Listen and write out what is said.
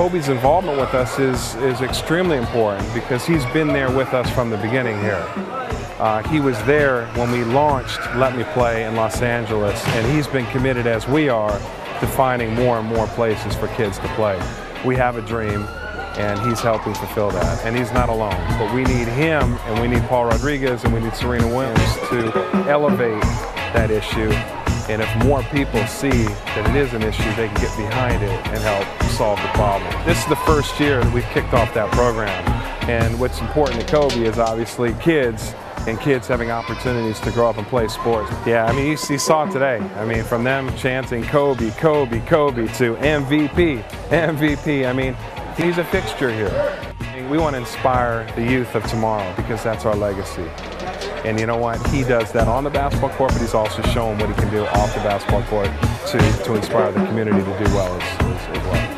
Kobe's involvement with us is extremely important because he's been there with us from the beginning here. He was there when we launched Let Me Play in Los Angeles, and he's been committed, as we are, to finding more and more places for kids to play. We have a dream, and he's helping fulfill that. And he's not alone, but we need him, and we need Paul Rodriguez, and we need Serena Williams to elevate that issue. And if more people see that it is an issue, they can get behind it and help solve the problem. This is the first year that we've kicked off that program. And what's important to Kobe is obviously kids, and kids having opportunities to grow up and play sports. Yeah, I mean, you saw it today. I mean, from them chanting Kobe, Kobe, Kobe to MVP, MVP. I mean, he's a fixture here. We want to inspire the youth of tomorrow because that's our legacy. And you know what? He does that on the basketball court, but he's also shown what he can do off the basketball court to inspire the community to do well as well.